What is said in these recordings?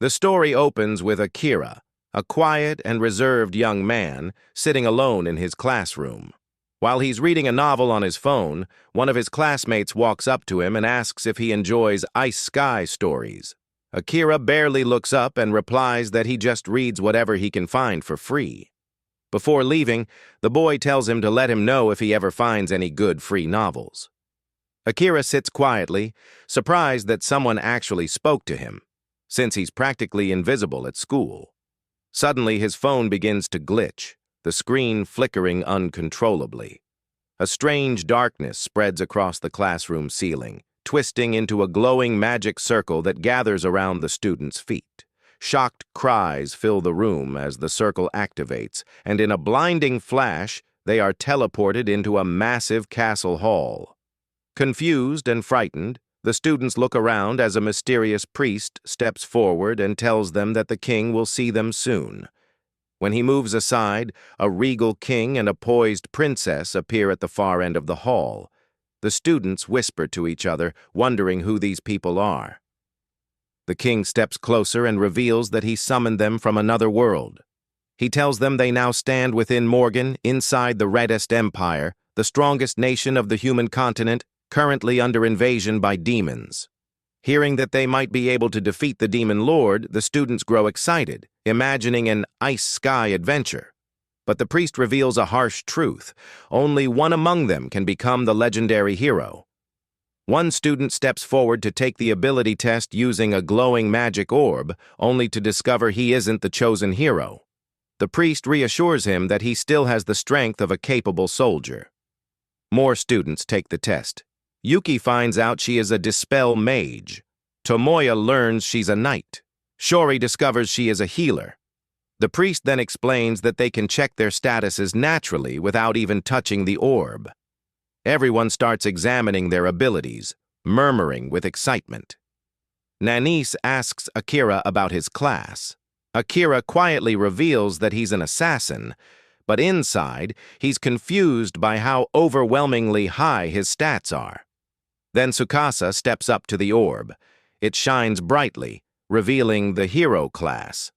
The story opens with Akira, a quiet and reserved young man, sitting alone in his classroom. While he's reading a novel on his phone, one of his classmates walks up to him and asks if he enjoys ice sky stories. Akira barely looks up and replies that he just reads whatever he can find for free. Before leaving, the boy tells him to let him know if he ever finds any good free novels. Akira sits quietly, surprised that someone actually spoke to him, since he's practically invisible at school. Suddenly, his phone begins to glitch, the screen flickering uncontrollably. A strange darkness spreads across the classroom ceiling, twisting into a glowing magic circle that gathers around the students' feet. Shocked cries fill the room as the circle activates, and in a blinding flash, they are teleported into a massive castle hall. Confused and frightened, the students look around as a mysterious priest steps forward and tells them that the king will see them soon. When he moves aside, a regal king and a poised princess appear at the far end of the hall. The students whisper to each other, wondering who these people are. The king steps closer and reveals that he summoned them from another world. He tells them they now stand within Morgan, inside the Reddest Empire, the strongest nation of the human continent, currently under invasion by demons. Hearing that they might be able to defeat the demon lord, the students grow excited, imagining an ice sky adventure. But the priest reveals a harsh truth. Only one among them can become the legendary hero. One student steps forward to take the ability test using a glowing magic orb, only to discover he isn't the chosen hero. The priest reassures him that he still has the strength of a capable soldier. More students take the test. Yuki finds out she is a dispel mage. Tomoya learns she's a knight. Shori discovers she is a healer. The priest then explains that they can check their statuses naturally without even touching the orb. Everyone starts examining their abilities, murmuring with excitement. Nanise asks Akira about his class. Akira quietly reveals that he's an assassin, but inside, he's confused by how overwhelmingly high his stats are. Then Tsukasa steps up to the orb. It shines brightly, revealing the hero class.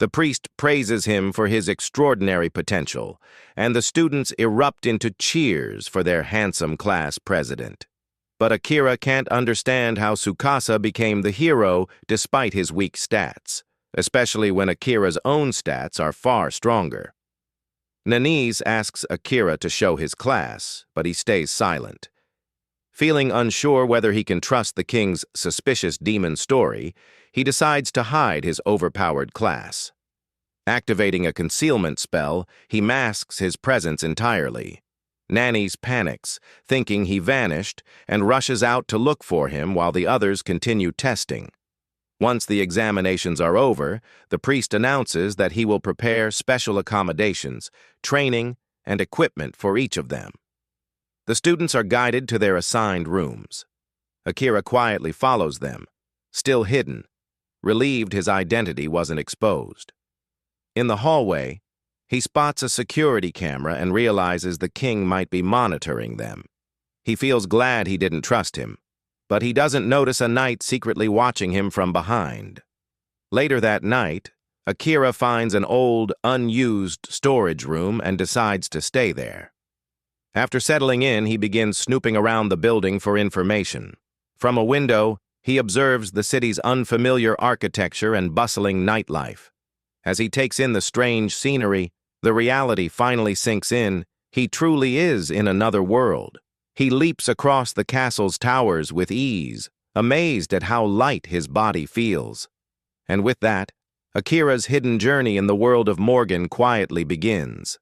The priest praises him for his extraordinary potential, and the students erupt into cheers for their handsome class president. But Akira can't understand how Tsukasa became the hero despite his weak stats, especially when Akira's own stats are far stronger. Nanise asks Akira to show his class, but he stays silent. Feeling unsure whether he can trust the king's suspicious demon story, he decides to hide his overpowered class. Activating a concealment spell, he masks his presence entirely. Nanise panics, thinking he vanished, and rushes out to look for him while the others continue testing. Once the examinations are over, the priest announces that he will prepare special accommodations, training, and equipment for each of them. The students are guided to their assigned rooms. Akira quietly follows them, still hidden, relieved his identity wasn't exposed. In the hallway, he spots a security camera and realizes the king might be monitoring them. He feels glad he didn't trust him, but he doesn't notice a knight secretly watching him from behind. Later that night, Akira finds an old, unused storage room and decides to stay there. After settling in, he begins snooping around the building for information. From a window, he observes the city's unfamiliar architecture and bustling nightlife. As he takes in the strange scenery, the reality finally sinks in. He truly is in another world. He leaps across the castle's towers with ease, amazed at how light his body feels. And with that, Akira's hidden journey in the world of Morgan quietly begins.